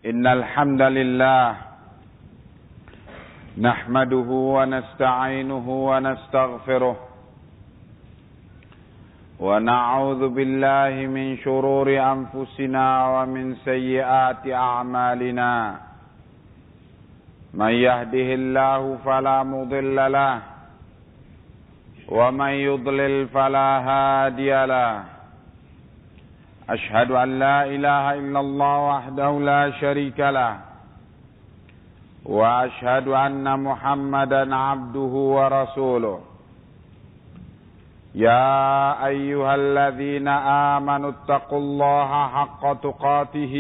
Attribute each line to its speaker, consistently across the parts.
Speaker 1: Innal hamdalillah nahmaduhu wa nasta'inuhu wa nastaghfiruh wa na'udzu billahi min shururi anfusina wa min sayyiati a'malina. Man yahdihillahu fala mudilla lahu wa man yudlil fala hadiya lahu. أشهد أن لا إله إلا الله وحده لا شريك له وأشهد أن محمدا عبده ورسوله يا أيها الذين آمنوا اتقوا الله حق تقاته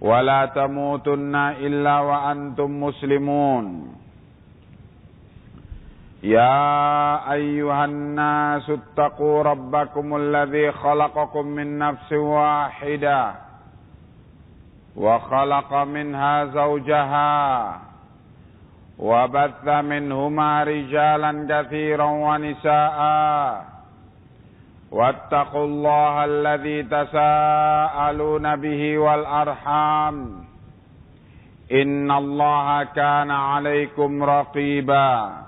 Speaker 1: ولا تموتن إلا وأنتم مسلمون يا أيها الناس اتقوا ربكم الذي خلقكم من نفس واحدة وخلق منها زوجها وبث منهما رجالا كثيرا ونساء واتقوا الله الذي تساءلون به والأرحام إن الله كان عليكم رقيبا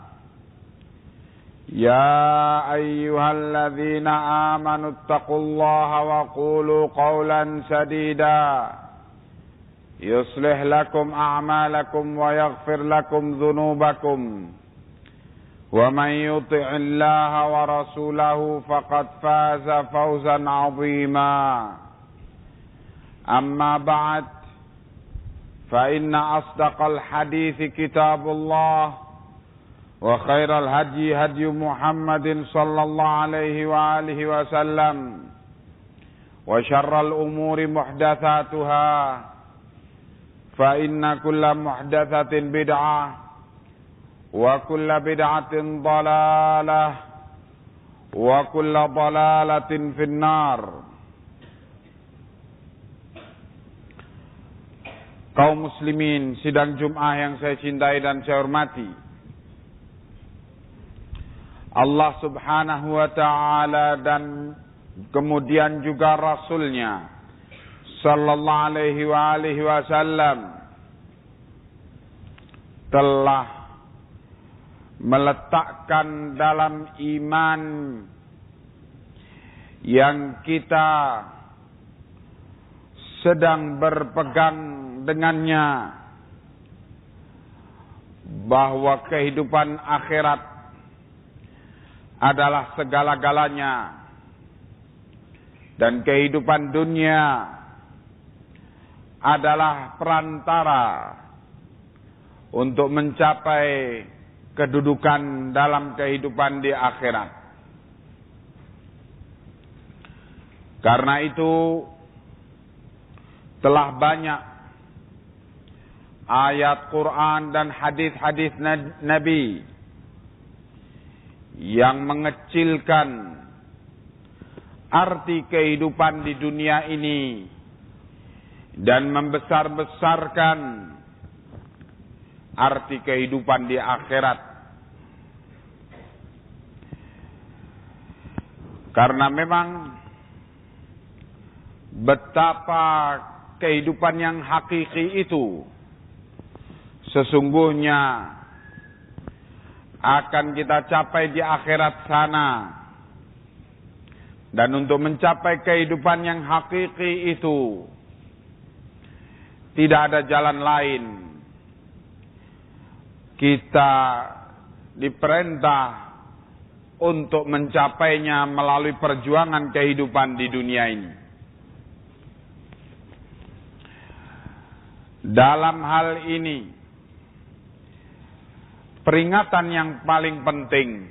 Speaker 1: يا أيها الذين آمنوا اتقوا الله وقولوا قولا سديدا يصلح لكم أعمالكم ويغفر لكم ذنوبكم ومن يطع الله ورسوله فقد فاز فوزا عظيما أما بعد فإن أصدق الحديث كتاب الله وخير الهدي هدي محمد صلى الله عليه وآله وسلم وشر الأمور محدثاتها فإن كل محدثة بدعة وكل بدعة ضلالة وكل ضلالة في النار. Kaum muslimin sidang Jum'ah yang saya cintai dan saya hormati, Allah subhanahu wa ta'ala dan kemudian juga Rasulnya sallallahu alaihi wa alihi wasallam telah meletakkan dalam iman yang kita sedang berpegang dengannya bahwa kehidupan akhirat adalah segala-galanya dan kehidupan dunia adalah perantara untuk mencapai kedudukan dalam kehidupan di akhirat. Karena itu telah banyak ayat Quran dan hadis-hadis Nabi yang mengecilkan arti kehidupan di dunia ini dan membesar-besarkan arti kehidupan di akhirat. Karena memang betapa kehidupan yang hakiki itu sesungguhnya akan kita capai di akhirat sana. Dan untuk mencapai kehidupan yang hakiki itu tidak ada jalan lain. Kita diperintah untuk mencapainya melalui perjuangan kehidupan di dunia ini. Dalam hal ini, peringatan yang paling penting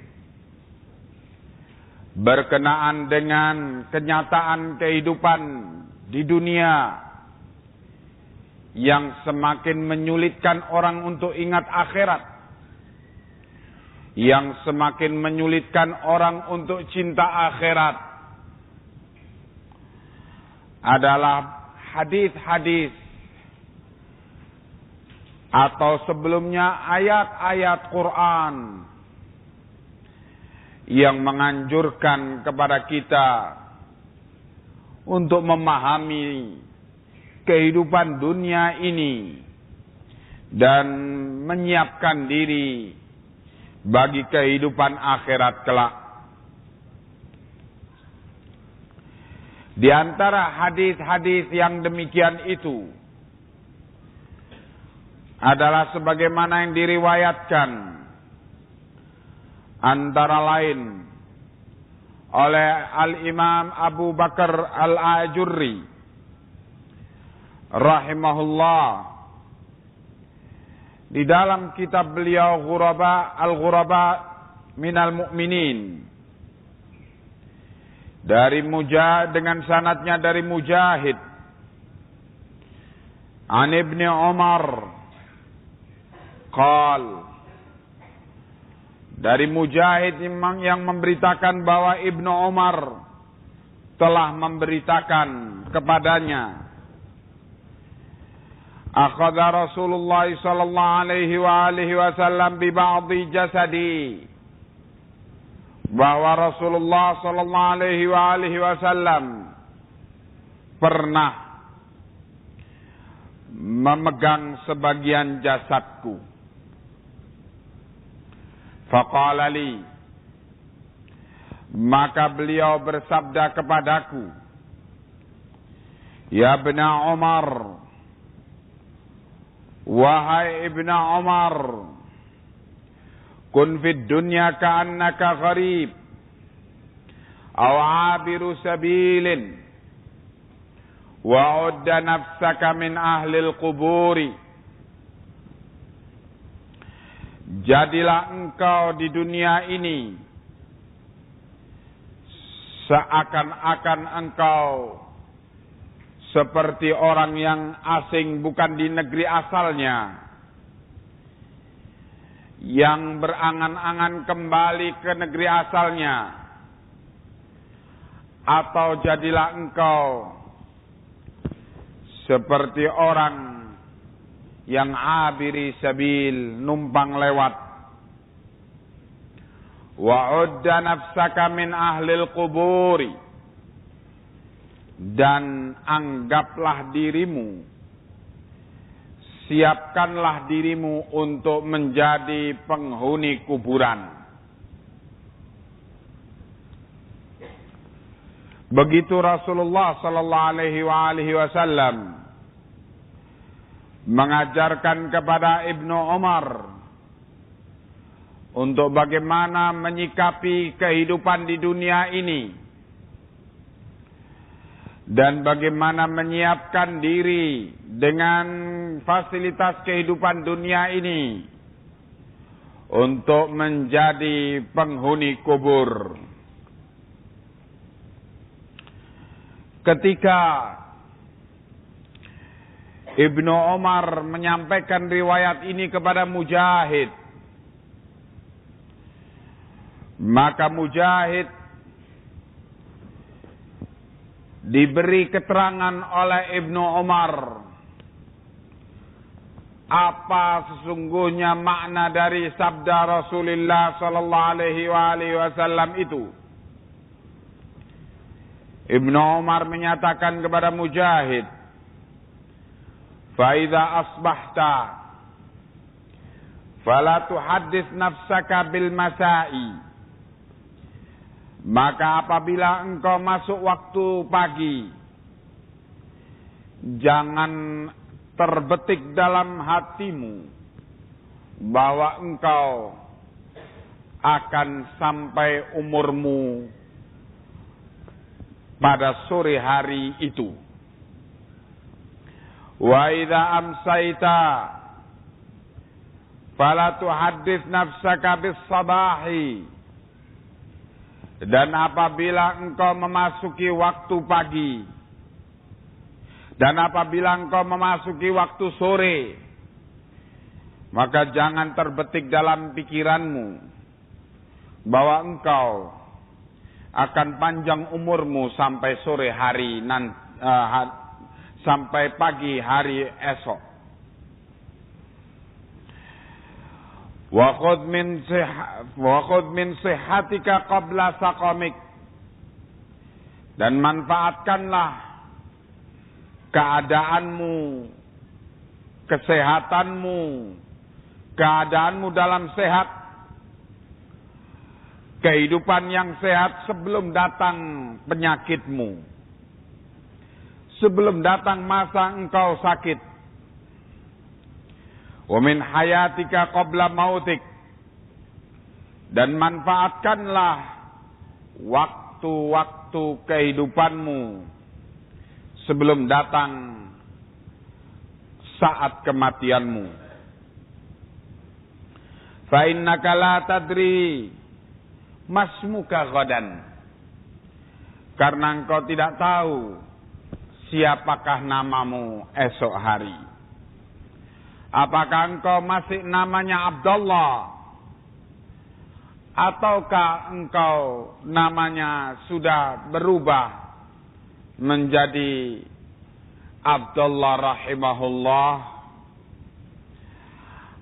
Speaker 1: berkenaan dengan kenyataan kehidupan di dunia yang semakin menyulitkan orang untuk ingat akhirat, yang semakin menyulitkan orang untuk cinta akhirat, adalah hadis-hadis atau sebelumnya ayat-ayat Quran yang menganjurkan kepada kita untuk memahami kehidupan dunia ini dan menyiapkan diri bagi kehidupan akhirat kelak. Di antara hadis-hadis yang demikian itu adalah sebagaimana yang diriwayatkan antara lain oleh Al-Imam Abu Bakar Al-Ajurri rahimahullah di dalam kitab beliau Al-Ghuraba Minal Mu'minin dari dengan sanadnya dari Mujahid an Ibni Umar qal, dari Mujahid yang memberitakan bahwa Ibnu Umar telah memberitakan kepadanya, akhadha Rasulullah sallallahu alaihi wasallam bi ba'dhi jasadi, bahwa Rasulullah sallallahu alaihi wasallam pernah memegang sebagian jasadku. Faqala li, maka beliau bersabda kepadaku, ya Ibna Umar, wahai Ibna Umar, kun fid dunya ka'annaka gharib aw 'abiru sabilin wa 'udda nafsaka min ahli al-quburi. Jadilah engkau di dunia ini seakan-akan engkau seperti orang yang asing, bukan di negeri asalnya, yang berangan-angan kembali ke negeri asalnya. Atau jadilah engkau seperti orang yang abiri sabil, numpang lewat. Wa'udda nafsaka min ahlil quburi, dan anggaplah dirimu, siapkanlah dirimu untuk menjadi penghuni kuburan. Begitu Rasulullah sallallahu alaihi wasallam mengajarkan kepada Ibnu Umar untuk bagaimana menyikapi kehidupan di dunia ini dan bagaimana menyiapkan diri dengan fasilitas kehidupan dunia ini untuk menjadi penghuni kubur. Ketika Ibnu Umar menyampaikan riwayat ini kepada Mujahid, maka Mujahid diberi keterangan oleh Ibnu Umar apa sesungguhnya makna dari sabda Rasulullah sallallahu alaihi wasallam itu. Ibnu Umar menyatakan kepada Mujahid, فَإِذَا أَصْبَحْتَ فَلَا تُحَدِّثْ نَفْسَكَ بِالْمَسَاءِ, maka apabila engkau masuk waktu pagi, jangan terbetik dalam hatimu bahwa engkau akan sampai umurmu pada sore hari itu. Wa idza amsayta fala tuhaddits nafsaka bis sabahi, dan apabila engkau memasuki waktu pagi dan apabila engkau memasuki waktu sore, maka jangan terbetik dalam pikiranmu bahwa engkau akan panjang umurmu sampai sore hari sampai pagi hari esok. Wa khudh min sihhatika qabla saqamik, dan manfaatkanlah keadaanmu, kesehatanmu, keadaanmu dalam sehat, kehidupan yang sehat sebelum datang penyakitmu, sebelum datang masa engkau sakit. Wa min hayatika qabla mautik, dan manfaatkanlah waktu-waktu kehidupanmu sebelum datang saat kematianmu. Fa innaka la tadri masmuka ghadan, karena engkau tidak tahu siapakah namamu esok hari. Apakah engkau masih namanya Abdullah, ataukah engkau namanya sudah berubah menjadi Abdullah rahimahullah?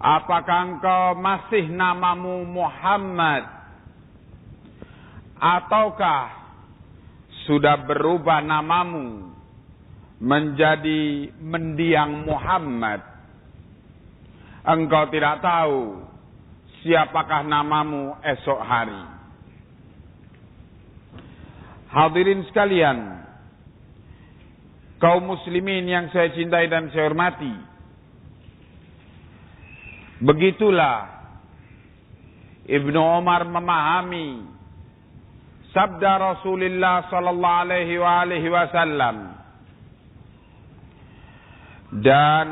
Speaker 1: Apakah engkau masih namamu Muhammad, ataukah sudah berubah namamu menjadi mendiang Muhammad? Engkau tidak tahu siapakah namamu esok hari. Hadirin sekalian, kaum muslimin yang saya cintai dan saya hormati, begitulah Ibnu Umar memahami sabda Rasulullah sallallahu alaihi wasallam, dan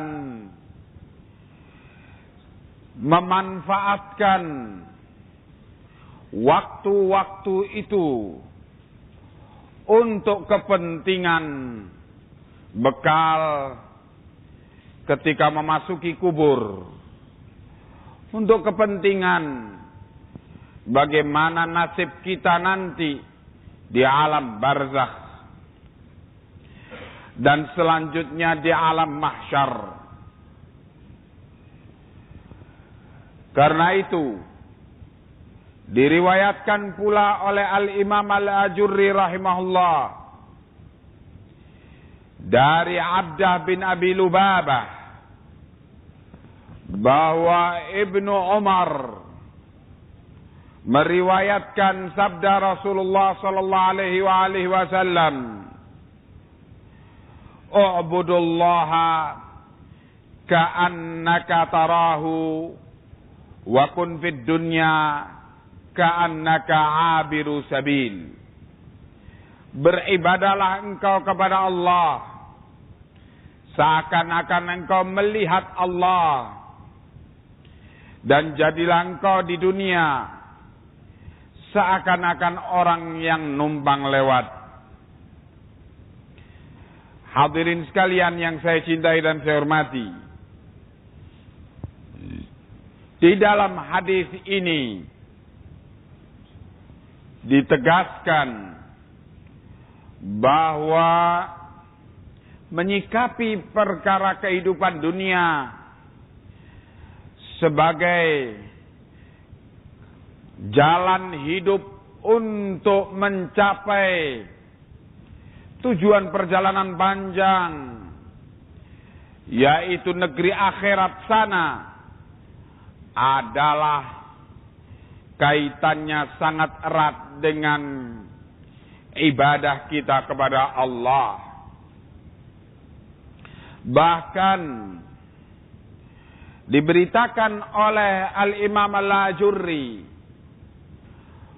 Speaker 1: memanfaatkan waktu-waktu itu untuk kepentingan bekal ketika memasuki kubur, untuk kepentingan bagaimana nasib kita nanti di alam barzakh dan selanjutnya di alam mahsyar. Karena itu diriwayatkan pula oleh Al-Imam Al-Ajurri rahimahullah dari Abdah bin Abi Lubabah bahwa Ibnu Umar meriwayatkan sabda Rasulullah sallallahu alaihi wasallam, "U'budullaha ka'annaka tarahu wa kun fid dunya ka'annaka 'abiru sabil." Beribadalah engkau kepada Allah seakan-akan engkau melihat Allah, dan jadilah engkau di dunia seakan-akan orang yang numpang lewat. Hadirin sekalian yang saya cintai dan saya hormati, di dalam hadis ini ditegaskan bahwa menyikapi perkara kehidupan dunia sebagai jalan hidup untuk mencapai tujuan perjalanan panjang, yaitu negeri akhirat sana, adalah kaitannya sangat erat dengan ibadah kita kepada Allah. Bahkan diberitakan oleh Al-Imam Al-Ajurri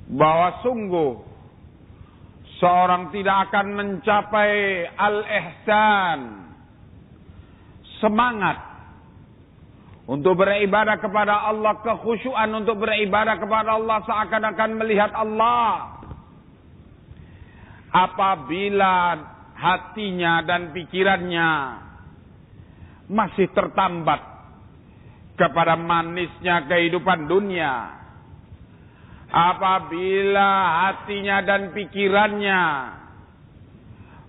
Speaker 1: bahwa sungguh seorang tidak akan mencapai al-ihsan, semangat untuk beribadah kepada Allah, kekhusyuan untuk beribadah kepada Allah seakan-akan melihat Allah, apabila hatinya dan pikirannya masih tertambat kepada manisnya kehidupan dunia, apabila hatinya dan pikirannya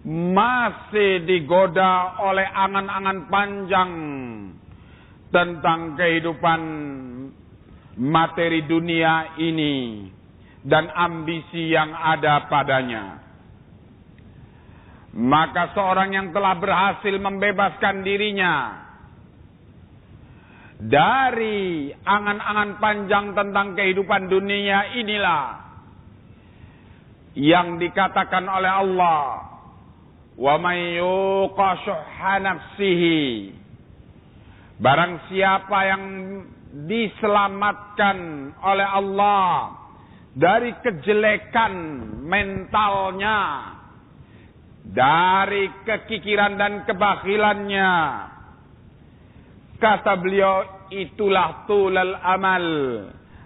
Speaker 1: masih digoda oleh angan-angan panjang tentang kehidupan materi dunia ini dan ambisi yang ada padanya, Maka seorang yang telah berhasil membebaskan dirinya dari angan-angan panjang tentang kehidupan dunia inilah yang dikatakan oleh Allah, wa may yuqa syuhha nafsihi, barang siapa yang diselamatkan oleh Allah dari kejelekan mentalnya, dari kekikiran dan kebakhilannya, kata beliau, itulah tulal amal.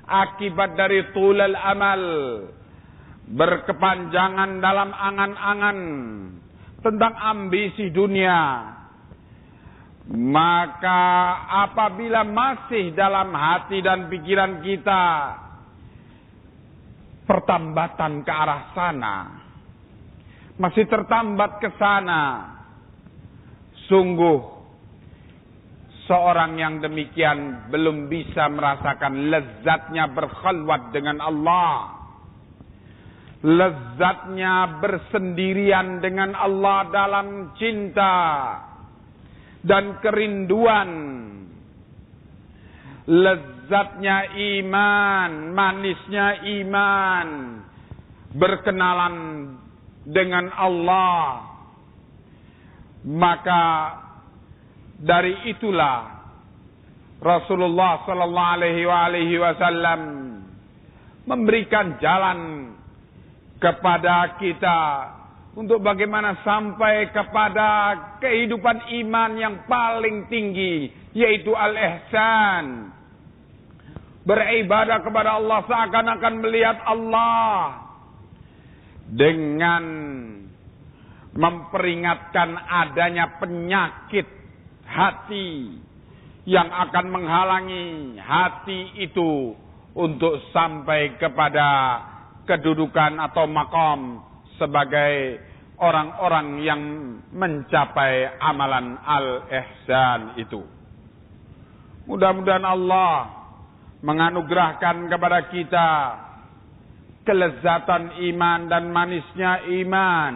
Speaker 1: Akibat dari tulal amal, berkepanjangan dalam angan-angan tentang ambisi dunia. Maka apabila masih dalam hati dan pikiran kita pertambatan ke arah sana, masih tertambat ke sana, sungguh seorang yang demikian belum bisa merasakan lezatnya berkhalwat dengan Allah, lezatnya bersendirian dengan Allah dalam cinta dan kerinduan, lezatnya iman, manisnya iman, berkenalan dengan Allah. Maka dari itulah Rasulullah sallallahu alaihi wasallam memberikan jalan kepada kita untuk bagaimana sampai kepada kehidupan iman yang paling tinggi, yaitu al-ihsan. Beribadah kepada Allah seakan-akan melihat Allah, dengan memperingatkan adanya penyakit hati yang akan menghalangi hati itu untuk sampai kepada kedudukan atau maqam sebagai orang-orang yang mencapai amalan al-ihsan itu. Mudah-mudahan Allah menganugerahkan kepada kita kelezatan iman dan manisnya iman,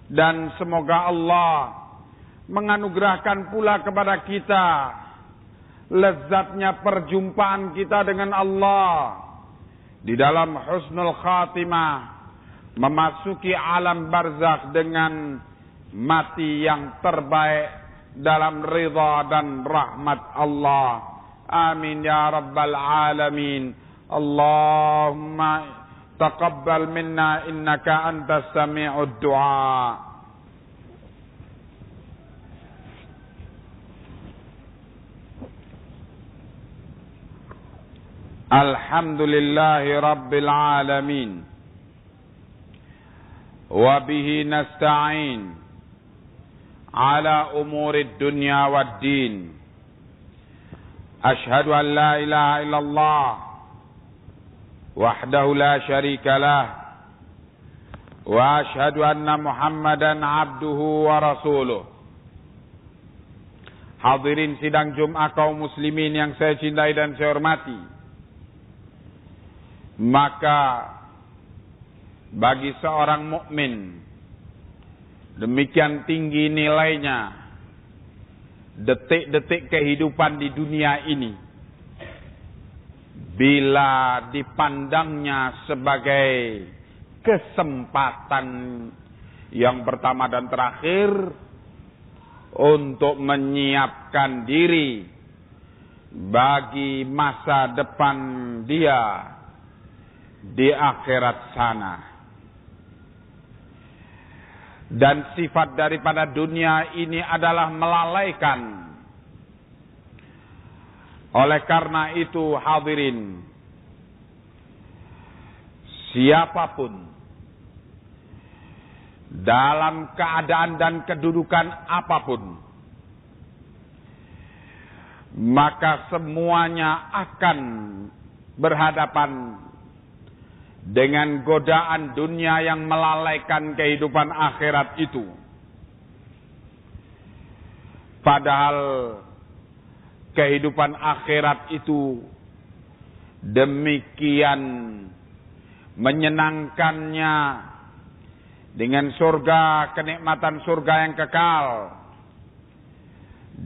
Speaker 1: dan semoga Allah menganugerahkan pula kepada kita lezatnya perjumpaan kita dengan Allah di dalam husnul khatimah, memasuki alam barzakh dengan mati yang terbaik dalam ridha dan rahmat Allah. Amin ya rabbal alamin. Allahumma taqabbal minna innaka antas sami'ud du'a. Alhamdulillahi rabbil alamin. Wabihi nasta'in ala umurid dunya wad din. Ashhadu an la ilaha illallah wahdahu la syarika lah, wa ashhadu anna Muhammadan abduhu wa rasuluh. Hadirin sidang Jumat kaum muslimin yang saya cintai dan saya hormati, maka bagi seorang mukmin demikian tinggi nilainya detik-detik kehidupan di dunia ini bila dipandangnya sebagai kesempatan yang pertama dan terakhir untuk menyiapkan diri bagi masa depan dia di akhirat sana. Dan sifat daripada dunia ini adalah melalaikan. Oleh karena itu hadirin, siapapun dalam keadaan dan kedudukan apapun, maka semuanya akan berhadapan dengan godaan dunia yang melalaikan kehidupan akhirat itu. Padahal kehidupan akhirat itu demikian menyenangkannya dengan surga, kenikmatan surga yang kekal,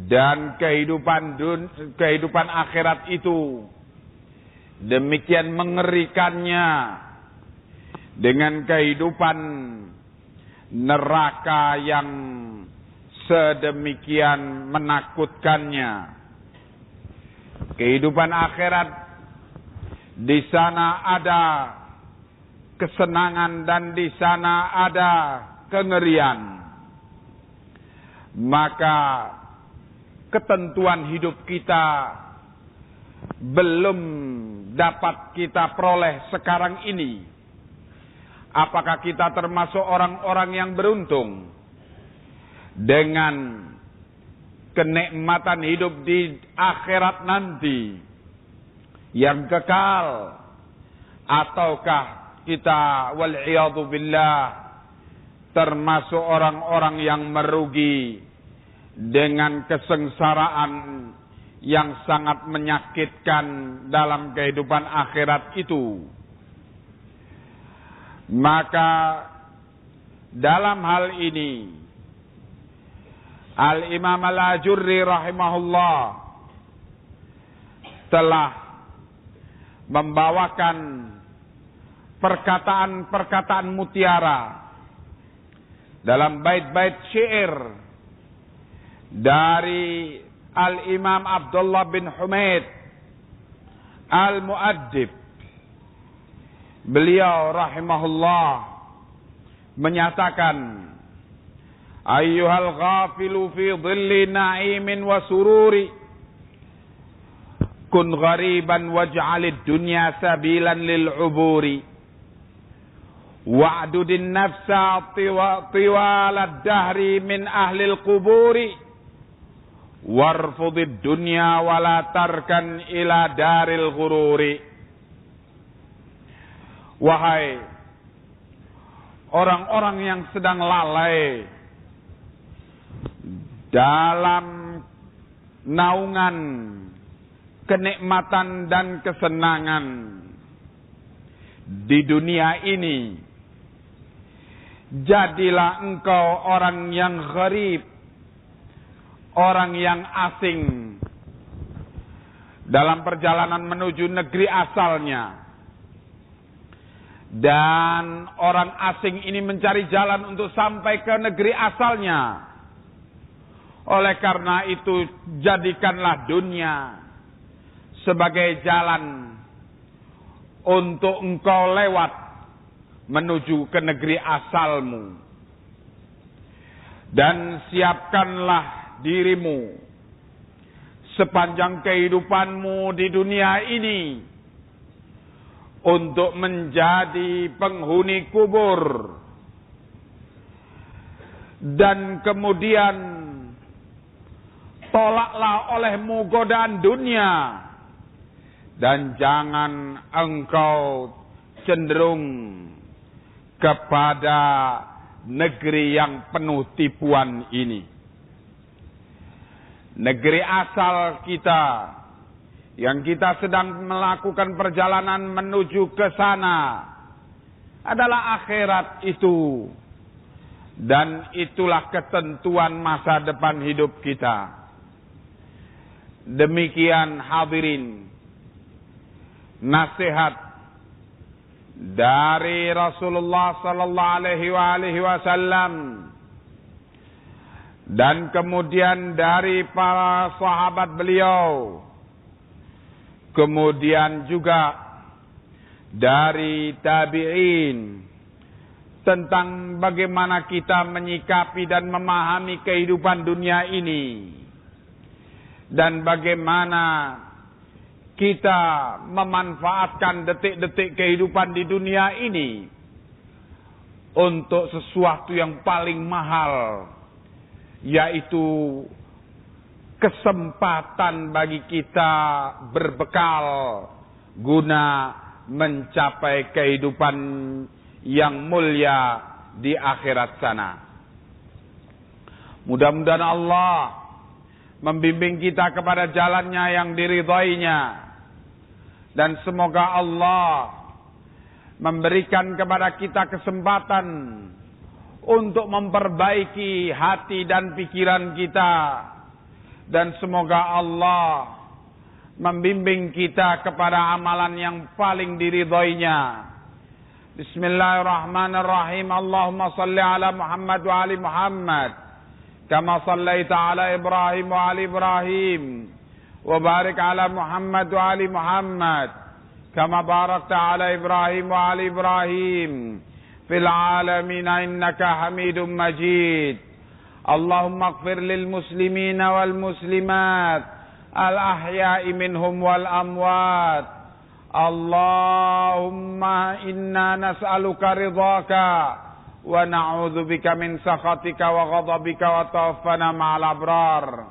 Speaker 1: dan kehidupan akhirat itu demikian mengerikannya dengan kehidupan neraka yang sedemikian menakutkannya. Kehidupan akhirat, di sana ada kesenangan dan di sana ada kengerian. Maka ketentuan hidup kita belum dapat kita peroleh sekarang ini. Apakah kita termasuk orang-orang yang beruntung dengan kenikmatan hidup di akhirat nanti yang kekal, ataukah kita wal'iyadu billah termasuk orang-orang yang merugi dengan kesengsaraan yang sangat menyakitkan dalam kehidupan akhirat itu? Maka dalam hal ini Al-Imam Al-Ajurri rahimahullah telah membawakan perkataan-perkataan mutiara dalam bait-bait syair dari Al-Imam Abdullah bin Humaid Al-Mu'addib. Beliau rahimahullah menyatakan, ayyuhal ghafilu fi dhilli na'imin wa sururi, kun ghariban waj'alid dunya sabilan lil uburi, wa'dudin nafsa tiwalad dahri min ahlil quburi, warfudid dunya wala tarkan ila daril ghururi. Wahai orang-orang yang sedang lalai dalam naungan kenikmatan dan kesenangan di dunia ini, jadilah engkau orang yang gharib, orang yang asing dalam perjalanan menuju negeri asalnya. Dan orang asing ini mencari jalan untuk sampai ke negeri asalnya. Oleh karena itu, jadikanlah dunia sebagai jalan untuk engkau lewat menuju ke negeri asalmu. Dan siapkanlah dirimu sepanjang kehidupanmu di dunia ini untuk menjadi penghuni kubur. Dan kemudian tolaklah olehmu godaan dunia, dan jangan engkau cenderung kepada negeri yang penuh tipuan ini. Negeri asal kita yang kita sedang melakukan perjalanan menuju ke sana adalah akhirat itu. Dan itulah ketentuan masa depan hidup kita. Demikian hadirin, nasihat dari Rasulullah sallallahu alaihi wasallam dan kemudian dari para sahabat beliau, kemudian juga dari tabi'in, tentang bagaimana kita menyikapi dan memahami kehidupan dunia ini, dan bagaimana kita memanfaatkan detik-detik kehidupan di dunia ini untuk sesuatu yang paling mahal, yaitu kesempatan bagi kita berbekal guna mencapai kehidupan yang mulia di akhirat sana. Mudah-mudahan Allah membimbing kita kepada jalannya yang diridhainya, dan semoga Allah memberikan kepada kita kesempatan untuk memperbaiki hati dan pikiran kita. Dan semoga Allah membimbing kita kepada amalan yang paling diridhoinya. Bismillahirrahmanirrahim. Allahumma salli ala Muhammad wa ali Muhammad. Kama sallaita ala Ibrahim wa ali Ibrahim. Wa barik ala Muhammad wa ali Muhammad. Kama barakta ala Ibrahim wa ali Ibrahim. Fil alamin innaka hamidum majid. Allahumma ighfir lil muslimina wal muslimat al ahya'i minhum wal amwat. Allahumma inna nas'aluka ridhaka wa na'udzubika min sakhatika wa ghadabika wa tawaffana ma'al abrar.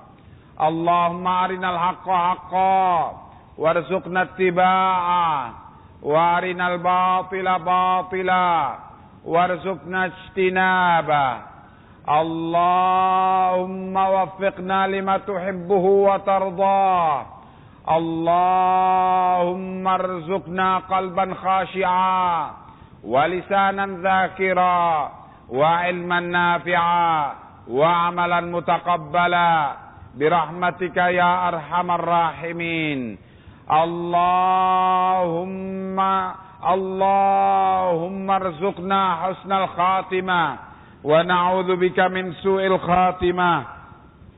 Speaker 1: Allahumma arinal haqqa haqqan warzuqna ittiba'ah wa arinal batila batila warzuqna ijtinabah. Allahumma waffiqna lima tuhibbuhu wa tardah. Allahumma arzuqna qalban khashi'a wa lisanan dhakira wa ilman nafi'a wa amalan mutaqabbala birahmatika ya arhamar rahimin. Allahumma arzuqna husnal khatimah wa na'udzubika min su'il khatimah.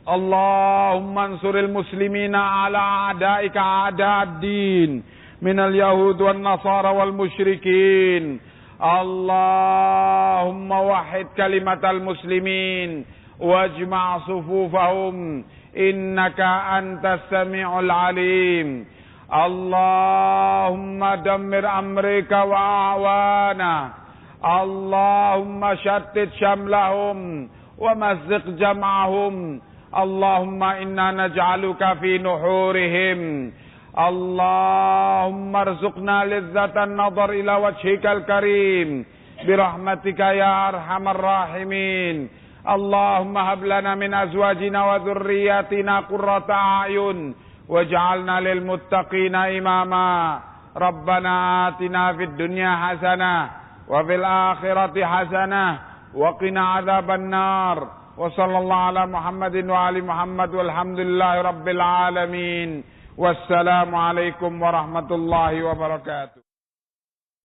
Speaker 1: Allahumma ansuril muslimina ala a'daika a'da'ad-din minal yahud wan nasara wal musyrikin. Allahumma wahhid kalimatal muslimin wajma' sufufahum innaka antas sami'ul alim. Allahumma dammir amrika wa awana. Allahumma shattit syamlahum wa mazziq jam'ahum. Allahumma inna naj'aluka fi nuhurihim. Allahumma arzuqna lizzatan nadhar ila wajhikal karim birahmatika ya arhamar rahimin. Allahumma hab lana min azwajina wa dhurriyyatina qurrata a'yun waj'alna lil muttaqina imama. Rabbana atina fid dunya hasanah wa fil akhirati hasanah wa qina adzaban nar. Wa sallallahu ala Muhammadin wa ali Muhammad walhamdulillahi rabbil alamin. Wassalamu alaikum warahmatullahi wabarakatuh.